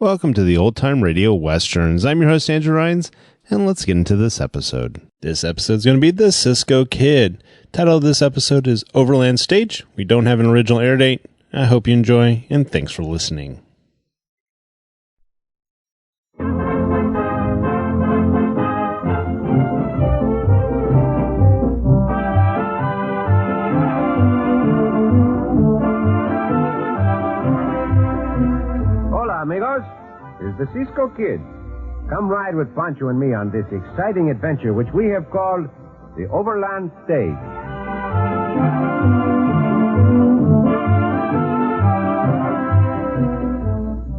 Welcome to the Old Time Radio Westerns. I'm your host, Andrew Rhynes, and let's get into this episode. This episode is going to be The Cisco Kid. Title of this episode is Overland Stage. We don't have an original air date. I hope you enjoy, and thanks for listening. Amigos, this is the Cisco Kid. Come ride with Poncho and me on this exciting adventure which we have called the Overland Stage.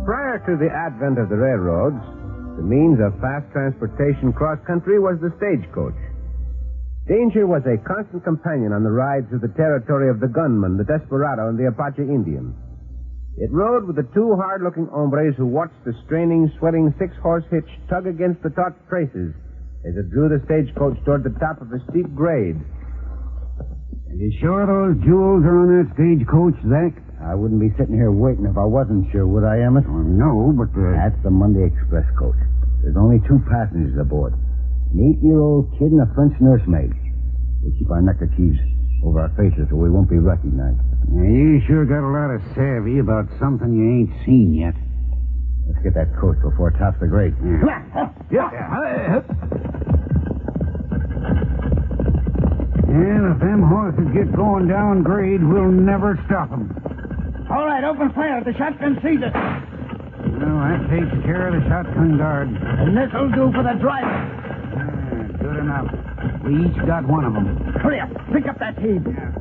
Prior to the advent of the railroads, the means of fast transportation cross-country was the stagecoach. Danger was a constant companion on the rides through the territory of the gunman, the desperado, and the Apache Indian. It rode with the two hard-looking hombres who watched the straining, sweating six-horse hitch tug against the taut traces as it drew the stagecoach toward the top of a steep grade. Are you sure those jewels are on that stagecoach, Zach? I wouldn't be sitting here waiting if I wasn't sure, would I, Emmett? Oh, no, but... That's the Monday Express coach. There's only two passengers aboard. An 8-year-old kid and a French nursemaid. We'll keep our neckerchiefs over our faces so we won't be recognized. Yeah, you sure got a lot of savvy about something you ain't seen yet. Let's get that coach before it tops the grade. Yeah. And if them horses get going down grade, we'll never stop them. All right, open fire. The shotgun sees us. Well, that takes care of the shotgun guard. And this'll do for the driver. Yeah, good enough. We each got one of them. Hurry up. Pick up that team. Yeah.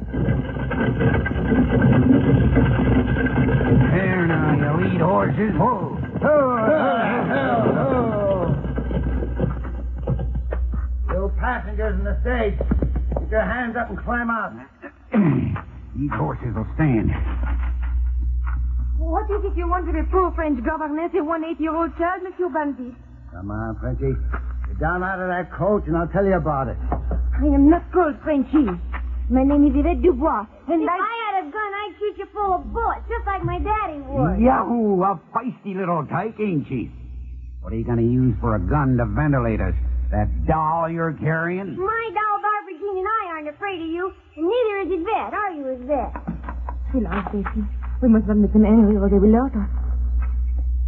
There now, you lead horses. Whoa. You passengers in the stage, get your hands up and climb out. These horses will stand. What is it you want to the poor French governess and one 8-year-old child, Monsieur Bandit? Come on, Frenchy. Get down out of that coach and I'll tell you about it. I am not called Frenchy. My name is Yvette Dubois, and If I had a gun, I'd shoot you full of bullets, just like my daddy would. Yahoo! A feisty little tyke, ain't she? What are you going to use for a gun to ventilate us? That doll you're carrying? My doll, Barbara and I aren't afraid of you, and neither is Yvette. Are you, Yvette? Relax, Betty. We must not make them angry or they will hurt us.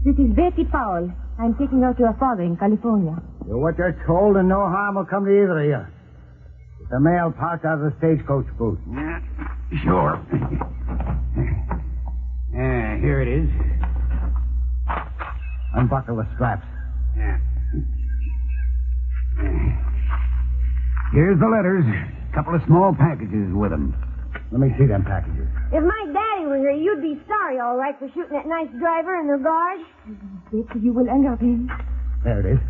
This is Betty Powell. I'm taking her to her father in California. Do what you're told and no harm will come to either of you. Get the mail parked out of the stagecoach booth. Yeah, sure. Here it is. Unbuckle the straps. Yeah. Here's the letters. A couple of small packages with them. Let me see them packages. If my daddy were here, you'd be sorry, all right, for shooting that nice driver and the guard. Betty, you will anger him. There it is.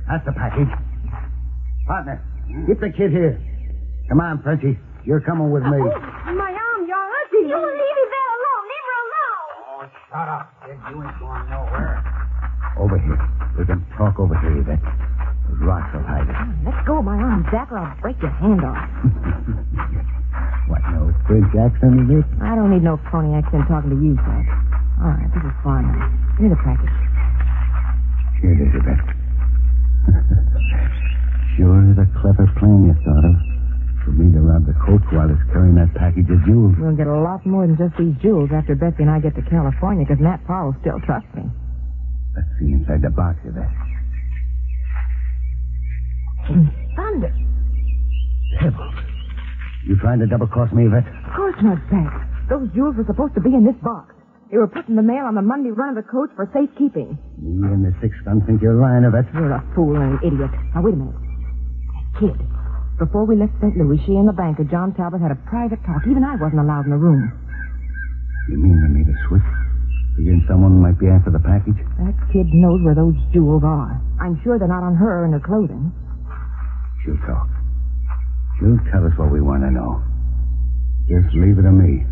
That's the package. Partner, get the kid here. Come on, Frenchie. You're coming with me. My arm, you're hurting. You leave Yvette alone. Leave her alone. Oh, shut up, kid. You ain't going nowhere. Over here. We can talk over here, Yvette. Those rocks will hide it. Let go of my arm, Zach, or I'll break your hand off. What, no French accent, is it? I don't need no phony accent talking to you, Zach. All right, this is fine now. Give me the package. Here it is, Yvette. Sure is a clever plan you thought of. For me to rob the coach while it's carrying that package of jewels. We'll get a lot more than just these jewels after Betsy and I get to California, because Nat Powell still trusts me. Let's see inside the box, Yvette. Thunder. Pebbles. You trying to double-cross me, Yvette? Of course not, Zach. Those jewels were supposed to be in this box. They were put in the mail on the Monday run of the coach for safekeeping. Me and the six-gun think you're lying, Yvette. You're a fool and an idiot. Now, wait a minute. Kid, before we left St. Louis, she and the banker, John Talbot, had a private talk. Even I wasn't allowed in the room. You mean they made a switch? Figuring someone might be after the package? That kid knows where those jewels are. I'm sure they're not on her and her clothing. She'll talk. She'll tell us what we want to know. Just leave it to me.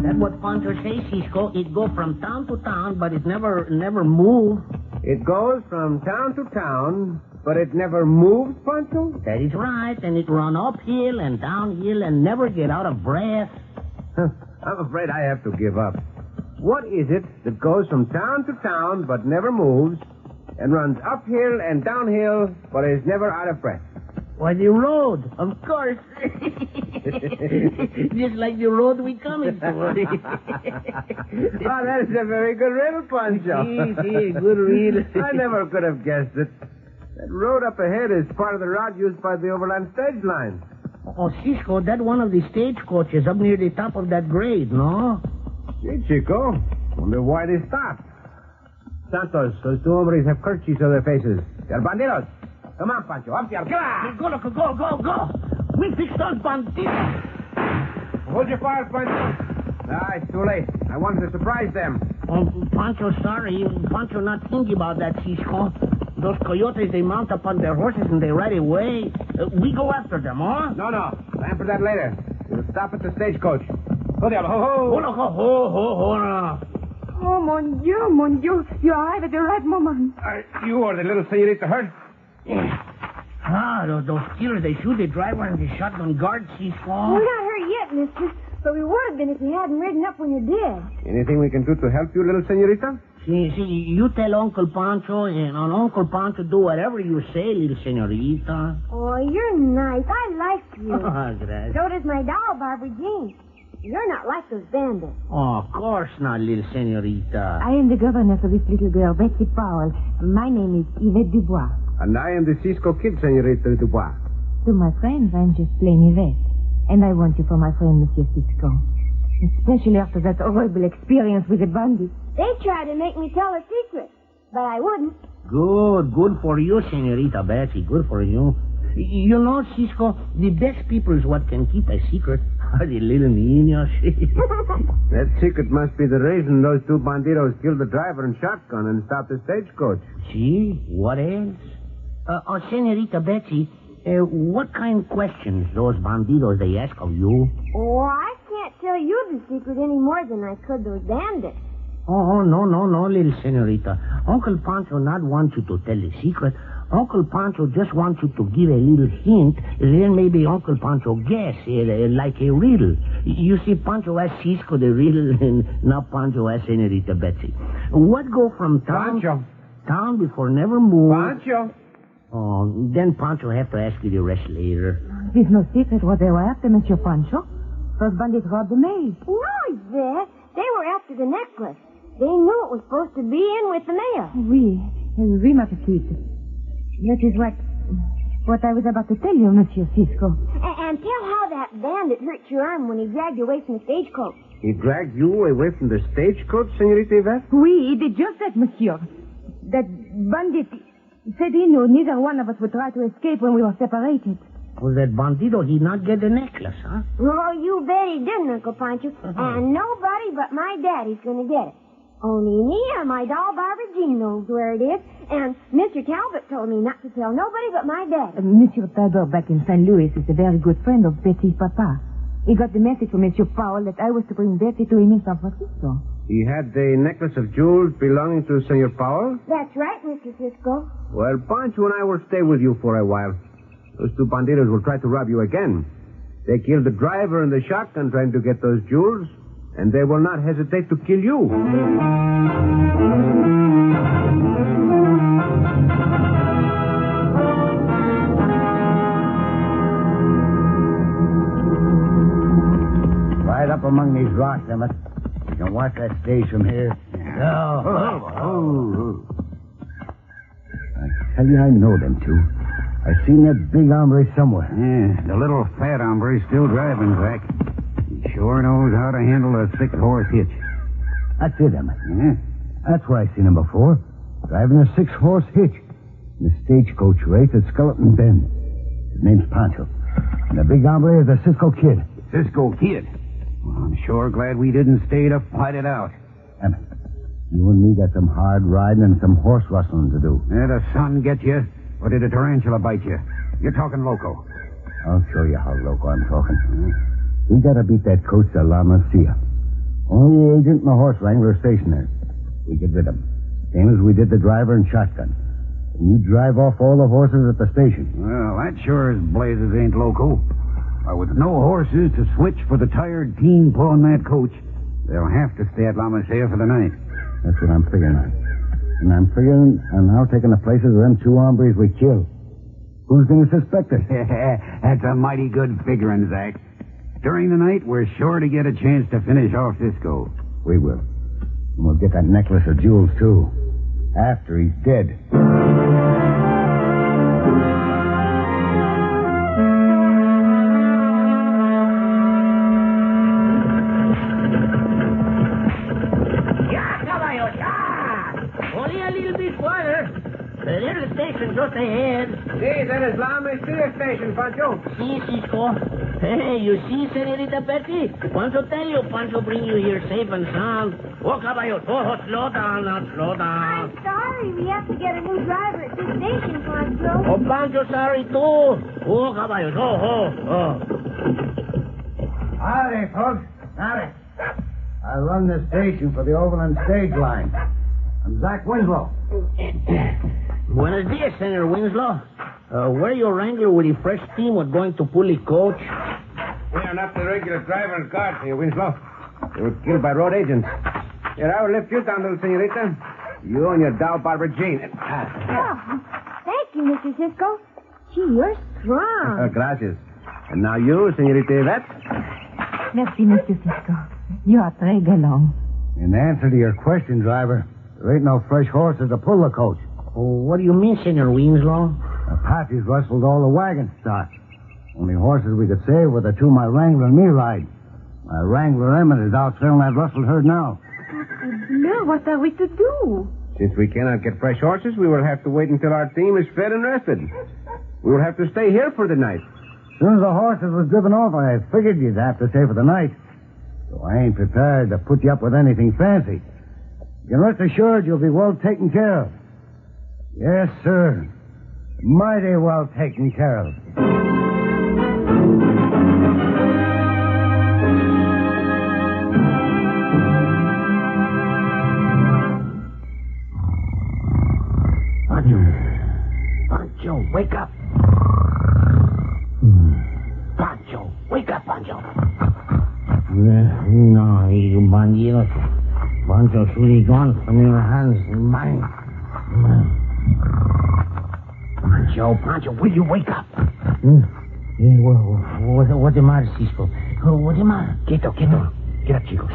That's what Poncho says, Cisco. It go from town to town, but it never move. It goes from town to town, But it never moves, Poncho? That is right, and it run uphill and downhill and never get out of breath. I'm afraid I have to give up. What is it that goes from town to town but never moves and runs uphill and downhill but is never out of breath? Why, the road, of course. Just like the road we coming to. Oh, that is a very good riddle, Pancho. See, good riddle. I never could have guessed it. That road up ahead is part of the route used by the Overland stage line. Oh, Cisco, that one of the stagecoaches up near the top of that grade, no? Hey, Chico. Wonder why they stopped. Santos, those two hombres have kerchiefs on their faces. They're bandidos. Come on, Pancho. Up there. Come on. Go, loco, go. We fixed those bandidos. Hold your fire, Pancho. Ah, it's too late. I wanted to surprise them. Oh, Pancho, sorry. Pancho not thinking about that, Cisco. Those coyotes, they mount up on their horses and they ride away. We go after them, huh? No. Plan for that later. We'll stop at the stagecoach. Ho, diablo, ho, ho. Ho, loco, ho. Oh, mon Dieu. You arrive at the right moment. You or the little senorita hurt? Those killers, they shoot the driver and the shotgun guard, Cisco. We're not hurt yet, mister. But we would have been if we hadn't ridden up when you did. Anything we can do to help you, little senorita? See, you tell Uncle Pancho, and Uncle Pancho do whatever you say, little senorita. Oh, you're nice. I like you. Gracias. So does my doll, Barbara Jean. You're not like those bandits. Oh, of course not, little senorita. I am the governess of this little girl, Betsy Powell. My name is Yvette Dubois. And I am the Cisco Kid, senorita Dubois. To my friends, I'm just plain Yvette. And I want you for my friend, Monsieur Cisco. Especially after that horrible experience with the bandits. They tried to make me tell a secret, but I wouldn't. Good for you, senorita Betsy. Good for you. You know, Cisco, the best people is what can keep a secret are the little niños. That secret must be the reason those two bandidos killed the driver and shotgun and stopped the stagecoach. See? What else? Senorita Betsy, what kind of questions those bandidos they ask of you? Oh, I can't tell you the secret any more than I could those bandits. Oh, no, little senorita. Uncle Pancho not want you to tell the secret. Uncle Pancho just wants you to give a little hint, then maybe Uncle Pancho guess, like a riddle. You see, Pancho asked Cisco the riddle, and now Pancho asked Senorita Betsy. What go from town... Pancho. Town before never move... Pancho. Oh, then Pancho have to ask you the rest later. It's no secret what they were after, Monsieur Pancho. Those bandits robbed the mail. No, Yvette. They were after the necklace. They knew it was supposed to be in with the mail. Oui, ma petite. That is what I was about to tell you, Monsieur Cisco. And tell how that bandit hurt your arm when he dragged you away from the stagecoach. He dragged you away from the stagecoach, senorita Yvette? Oui, he did just that, Monsieur. That bandit said he knew neither one of us would try to escape when we were separated. Was that bandito, he not get the necklace, huh? Oh, you bet he didn't, Uncle Pancho. And nobody but my daddy's going to get it. Only me or my doll Barbara Jean knows where it is. And Mr. Talbot told me not to tell nobody but my dad. Monsieur Talbot back in St. Louis is a very good friend of Betsy's papa. He got the message from Monsieur Powell that I was to bring Betsy to him in San Francisco. He had the necklace of jewels belonging to Senor Powell? That's right, Mr. Cisco. Well, Pancho and I will stay with you for a while. Those two banditos will try to rob you again. They killed the driver and the shotgun trying to get those jewels, and they will not hesitate to kill you. Right up among these rocks, Emmett. You can watch that stage from here. Oh. I tell you, I know them two. I seen that big hombre somewhere. Yeah, the little fat hombre's still driving, Zach. He sure knows how to handle a 6-horse hitch. That's it, Emmett. Yeah? That's where I seen him before. Driving a 6-horse hitch. In the stagecoach race at Skeleton Bend. His name's Pancho. And the big hombre is the Cisco Kid. Cisco Kid. Well, I'm sure glad we didn't stay to fight it out. Emmett, you and me got some hard riding and some horse rustling to do. Did the sun get you? Or did a tarantula bite you? You're talking loco. I'll show you how loco I'm talking. We gotta beat that coach to La Masia. Only the agent and the horse wrangler are stationed there. We get rid of them. Same as we did the driver and shotgun. And you drive off all the horses at the station. Well, that sure as blazes ain't local. With no horses to switch for the tired team pulling that coach, they'll have to stay at La Mesilla for the night. That's what I'm figuring on. And I'm figuring on now taking the places of them two hombres we killed. Who's going to suspect us? That's a mighty good figuring, Zach. During the night, we're sure to get a chance to finish off Cisco. We will. And we'll get that necklace of jewels, too. After he's dead. Only a little bit farther. There's a station just ahead. See, that is La Mesilla Station, Pancho. See, Cisco. Hey, you see, Senorita Betty? Pancho tell you, Pancho bring you here safe and sound. Oh, caballo. Oh, slow down now, slow down. I'm sorry. We have to get a new driver at this station, Pancho. Oh, Pancho sorry, too. Oh, caballo. Oh. Howdy, folks. Howdy. I run the station for the Overland stage line. I'm Zach Winslow. Buenos dias, Senator Winslow. Where your wrangler with the fresh team was going to pull the coach? We are not the regular driver and guard here, Winslow. They were killed by road agents. Here, I will lift you down, little senorita. You and your doll, Barbara Jean. Oh, thank you, Mr. Cisco. Gee, you're strong. Gracias. And now you, senorita Yvette. Merci, Mr. Cisco. You are très galant. In answer to your question, driver, there ain't no fresh horses to pull the coach. Oh, what do you mean, Senor Winslow? Apaches rustled all the wagon stock. Only horses we could save were the two my wrangler and me ride. My wrangler Emmett is out trailing that rustled herd now. No, what are we to do? Since we cannot get fresh horses, we will have to wait until our team is fed and rested. We will have to stay here for the night. As soon as the horses was driven off, I figured you'd have to stay for the night. So I ain't prepared to put you up with anything fancy. You can rest assured you'll be well taken care of. Yes, sir. Mighty well taken care of. Pancho, wake up. Pancho, wake up, Pancho. No, you bandidos. Pancho should be gone from your hands and mine. Pancho, will you wake up? What's the matter, Cisco? What's the matter? Get up, chicos.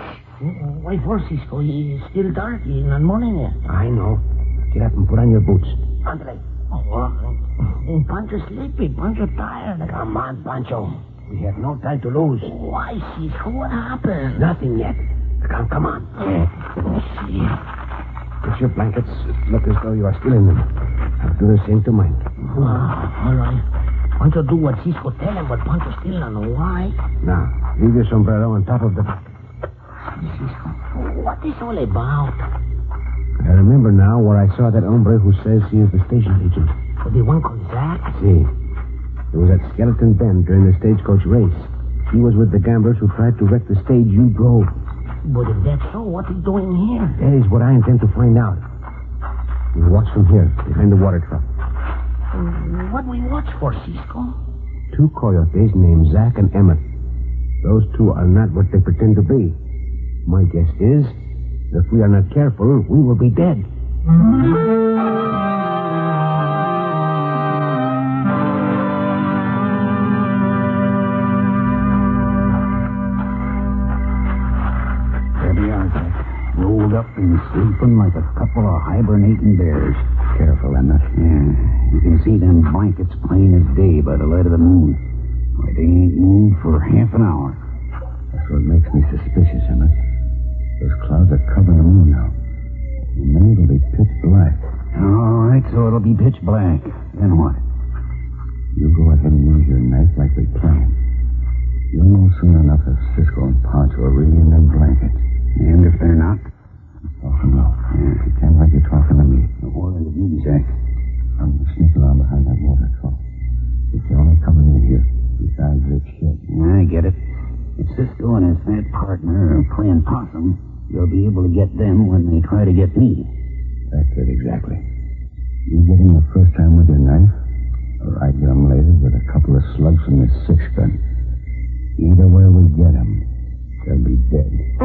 Why for, Cisco? It's still dark. It's not morning yet. I know. Get up and put on your boots. Andre. Pancho's sleepy. Pancho tired. Come on, Pancho. We have no time to lose. Why, Cisco? What happened? Nothing yet. Come on. Put your blankets. Look as though you are still in them. I'll do the same to mine. All right. Pancho do what Cisco tell him, but Pancho still don't know why. Now, leave your sombrero on top of the... Cisco, what is all about? I remember now where I saw that hombre who says he is the station agent. Oh, the one called Zach? See. It was at Skeleton Bend during the stagecoach race. He was with the gamblers who tried to wreck the stage you drove. But if that's so, what is he doing here? That is what I intend to find out. We'll watch from here, behind the water truck. What we watch for, Cisco? Two coyotes named Zach and Emmett. Those two are not what they pretend to be. My guess is, if we are not careful, we will be dead. There we are, Zach. Rolled up and sleeping like a couple of hibernating bears. Careful, Emmett. Yeah, you can see them blankets plain as day by the light of the moon. Why, they ain't moved for half an hour. That's what makes me suspicious, Emmett. Those clouds are covering the moon now. And then it'll be pitch black. All right, so it'll be pitch black. Then what? You go ahead and use your knife like we planned. You'll know soon enough if Cisco and Poncho are really in them blankets. And if they're not? Talking low. Yeah. Pretend like you're talking to me. What will it be, Zach? I'm going to sneak around behind that water trough. It's the only cover in here, besides this shed. I get it. If Cisco and his fat partner are playing possum, you'll be able to get them when they try to get me. That's it, exactly. You get him the first time with your knife, or I get him later with a couple of slugs from this six-gun. Either way we get him, they'll be dead.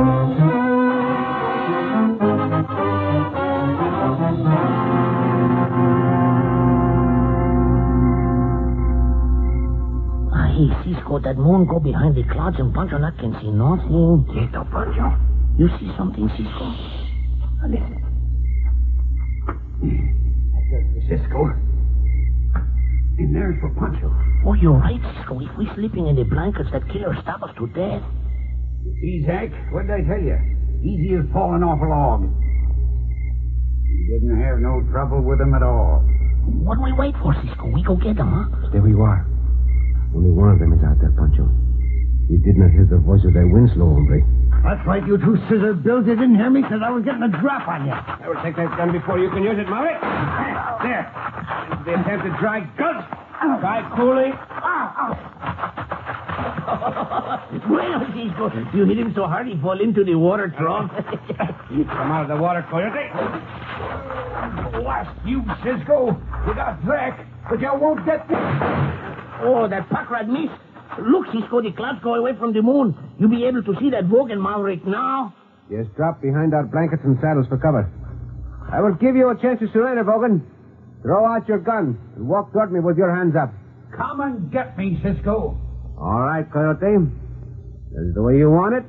Hey, Cisco, that moon go behind the clouds and Pancho not can see nothing. Quieto, Pancho. You see something, Cisco? Now listen. That's Cisco. And there's for Pancho. Oh, you're right, Cisco. If we're sleeping in the blankets, that killer stab us to death. See, Zach, what did I tell you? Easy as falling off a log. You didn't have no trouble with him at all. What do we wait for, Cisco? We go get him, huh? There we are. Only one of them is out there, Pancho. We did not hear the voice of that Winslow hombre. That's right, you two scissor bills. You didn't hear me because I was getting a drop on you. I will take that gun before you can use it, Murray. There. This is the attempted dry gun. Try cooling. Bueno, Cisco. You hit him so hard he fall into the water trough. Come out of the water, Coyote. Blast you, Cisco. You got Zach, but you won't get me. Oh, that packrat missed. Look, Cisco, the clouds go away from the moon. You be able to see that Vogan Maverick now? Yes, drop behind our blankets and saddles for cover. I will give you a chance to surrender, Vogan. Throw out your gun and walk toward me with your hands up. Come and get me, Cisco. All right, Coyote. That is the way you want it.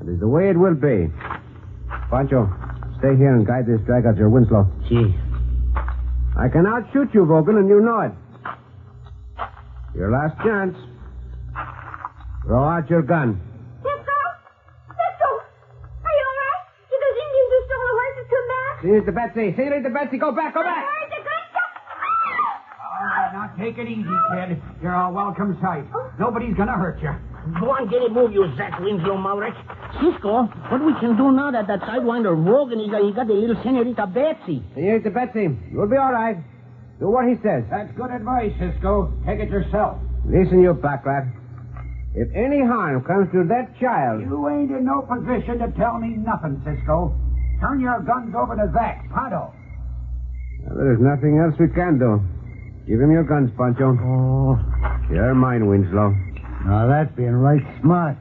That is the way it will be. Pancho, stay here and guide this drag out your Winslow. See. I can outshoot you, Vogan, and you know it. Your last chance. Throw out your gun. Cisco! Cisco! Are you all right? Did those Indians who stole the horses come back? Senorita Betsy! Senorita Betsy, go back, go back! I heard the gunshot! Now take it easy, kid. You're a welcome sight. Nobody's gonna hurt you. Go on, get it moved, you Zach Winslow Maverick. Cisco, what we can do now that sidewinder Vogan, he got the little Senorita Betsy? Senorita Betsy, you'll be all right. Do what he says. That's good advice, Cisco. Take it yourself. Listen, you backrat. If any harm comes to that child... You ain't in no position to tell me nothing, Cisco. Turn your guns over to Zach, pronto. Well, there's nothing else we can do. Give him your guns, Poncho. Oh, You're mine, Winslow. now that's being right smart.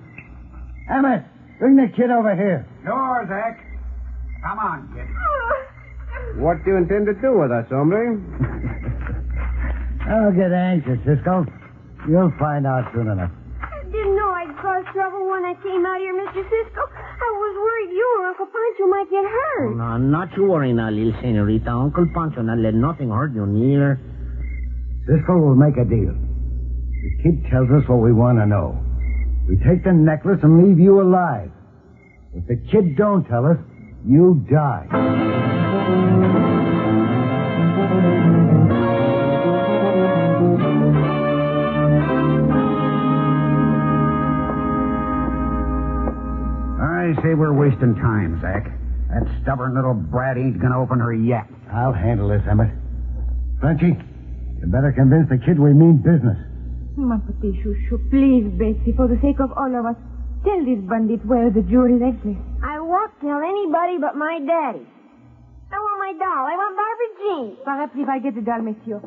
Emmett, bring the kid over here. Sure, Zach. Come on, kid. What do you intend to do with us, hombre? Don't get anxious, Cisco. You'll find out soon enough. I didn't know I'd cause trouble when I came out here, Mr. Cisco. I was worried you or Uncle Pancho might get hurt. Oh, no, not you worry now, little Senorita. Uncle Pancho not let nothing hurt you neither. Cisco will make a deal. The kid tells us what we want to know. We take the necklace and leave you alive. If the kid don't tell us, you die. I say we're wasting time, Zach. That stubborn little brat ain't gonna open her yet. I'll handle this, Emmett. Frenchy, you better convince the kid we mean business. My petit chouchou, please, Betsy, for the sake of all of us, tell this bandit where the jewelry necklace. I won't tell anybody but my daddy. I want my doll. I want Barbara Jean. Perhaps if I get the doll, monsieur,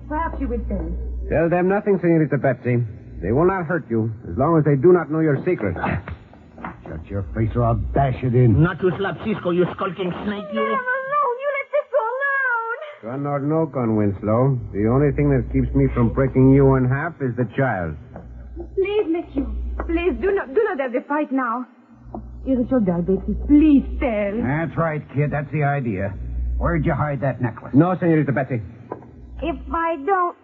perhaps you will tell me. Tell them nothing, Senorita Betsy. They will not hurt you, as long as they do not know your secret. Shut your face or I'll bash it in. Not to slap Cisco, you skulking snake, you. Let him alone. You let Cisco alone. Gun or no gun, Winslow. The only thing that keeps me from breaking you in half is the child. Please, monsieur, please, do not have the fight now. Here is your doll, Betsy. Please tell. That's right, kid. That's the idea. Where'd you hide that necklace? No, Senorita Betsy. If I don't,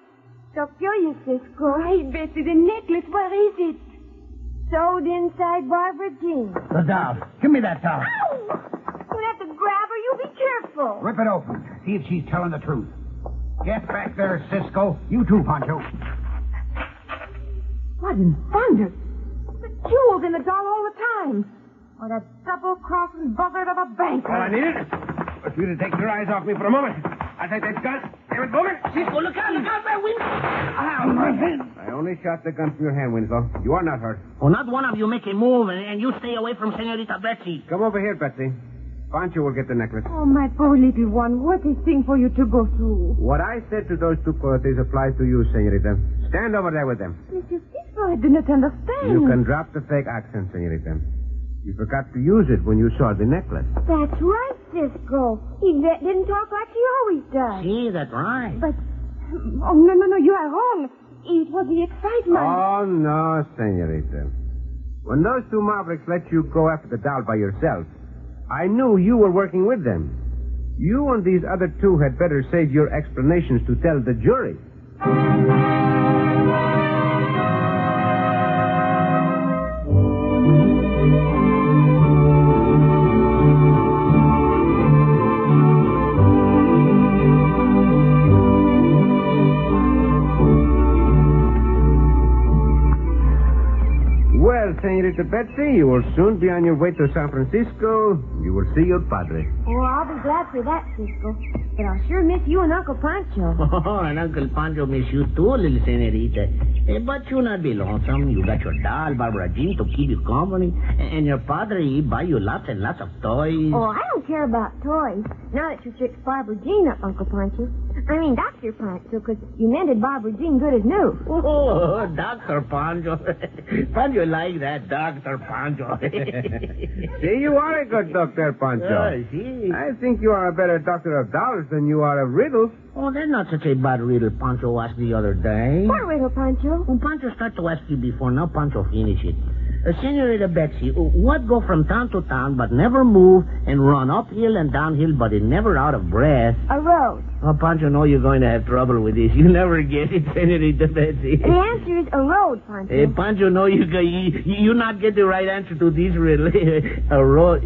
they'll kill you, Cisco. Hey, Betsy, the necklace, where is it? Sewed inside Barbara Jean. The doll. Give me that doll. Ow! You have to grab her. You be careful. Rip it open. See if she's telling the truth. Get back there, Cisco. You too, Pancho. What in thunder? The jewels in the doll all the time. Oh, that double-crossing buzzard of a banker. All I needed was for you to take your eyes off me for a moment. I'll take that gun. Damn it, Booger. Cisco, look out, there, Winslow. I only shot the gun from your hand, Winslow. You are not hurt. Oh, not one of you make a move, and you stay away from Senorita Betsy. Come over here, Betsy. Pancho will get the necklace. Oh, my poor little one, what a thing for you to go through. What I said to those two coyotes applies to you, senorita. Stand over there with them. Mr. Cisco, I didn't understand. You can drop the fake accent, senorita. You forgot to use it when you saw the necklace. That's right, Cisco. He didn't talk like he always does. See, that's right. But, oh, no, you are wrong. It was the excitement. Oh, no, senorita. When those two mavericks let you go after the doll by yourself, I knew you were working with them. You and these other two had better save your explanations to tell the jury. Well, Senorita Betsy, you will soon be on your way to San Francisco. You will see your padre. Oh, I'll be glad for that, Cisco. But I'll sure miss you and Uncle Pancho. Oh, and Uncle Pancho miss you too, little senorita. But you not be lonesome. You got your doll, Barbara Jean, to keep you company. And your padre, he buy you lots and lots of toys. Oh, I don't care about toys. Now that you fixed Barbara Jean up, Uncle Pancho. I mean, Dr. Pancho, because you mended Barbara Jean good as new. Oh, Dr. Pancho. Pancho like that, Dr. Pancho. See, you are a good Dr. Pancho. See. I think you are a better doctor of dolls than you are of riddles. Oh, that's not such a bad riddle Pancho asked the other day. What riddle, Pancho? Well, Pancho started to ask you before. Now Pancho finish it. Senorita Betsy, what go from town to town but never move and run uphill and downhill but it never out of breath? A road. Oh, Pancho, know you're going to have trouble with this. You never get it, Senorita Betsy. The answer is a road, Pancho. Pancho, no, you not get the right answer to this riddle. A road.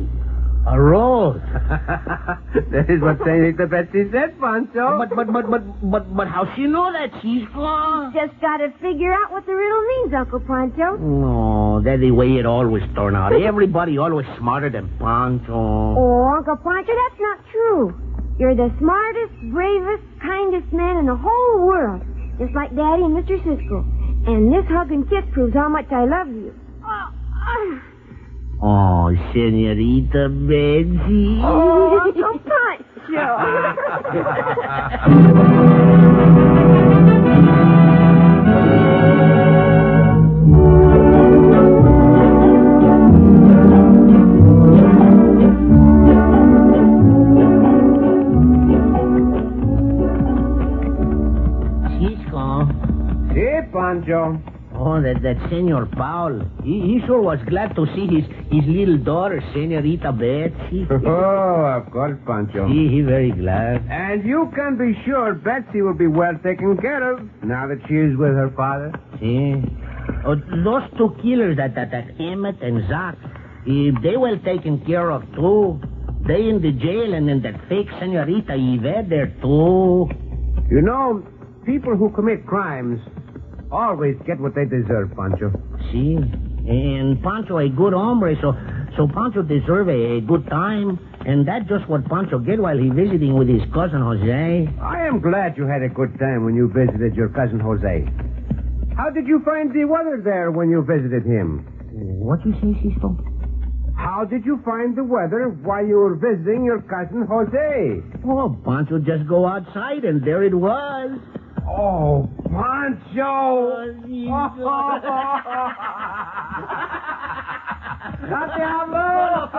A road. That is what Senorita Betsy said, Pancho. But how she know that, Cisco? Just got to figure out what the riddle means, Uncle Pancho. No, that's the way it always turn out. Everybody always smarter than Pancho. Oh, Uncle Pancho, that's not true. You're the smartest, bravest, kindest man in the whole world. Just like Daddy and Mr. Cisco. And this hug and kiss proves how much I love you. Oh, Senorita Betsy. Oh, Uncle Pancho. Cisco. Si, Pancho. Oh, that Senor Paul. He sure was glad to see his little daughter, Senorita Betsy. Oh, of course, Pancho. He very glad. And you can be sure Betsy will be well taken care of now that she is with her father. See? Oh, those two killers, that Emmett and Zach, they well taken care of, too. They in the jail and then that fake Senorita Yvette there, too. You know, people who commit crimes always get what they deserve, Pancho. See? And Pancho a good hombre, so Pancho deserve a good time. And that's just what Pancho get while he visiting with his cousin Jose. I am glad you had a good time when you visited your cousin Jose. How did you find the weather there when you visited him? What you say, Cisco? How did you find the weather while you were visiting your cousin Jose? Oh, Pancho just go outside and there it was. Oh, Pancho! ¡No te hablo!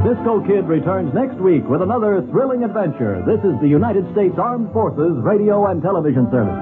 Cisco Kid returns next week with another thrilling adventure. This is the United States Armed Forces Radio and Television Service.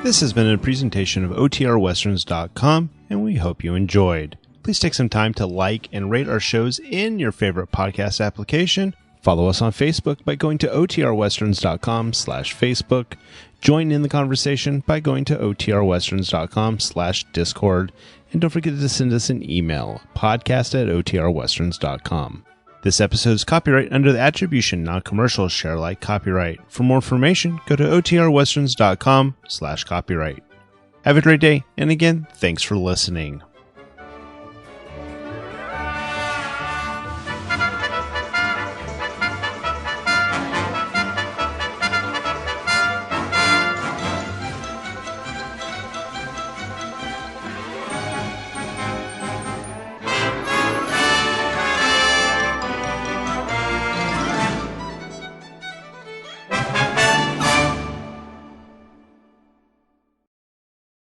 This has been a presentation of OTRWesterns.com, and we hope you enjoyed. Please take some time to like and rate our shows in your favorite podcast application. Follow us on Facebook by going to OTRWesterns.com/Facebook. Join in the conversation by going to OTRWesterns.com/Discord. And don't forget to send us an email, podcast@OTRWesterns.com. This episode is copyright under the Attribution Non-Commercial Share Alike copyright. For more information, go to OTRWesterns.com/copyright. Have a great day, and again, thanks for listening.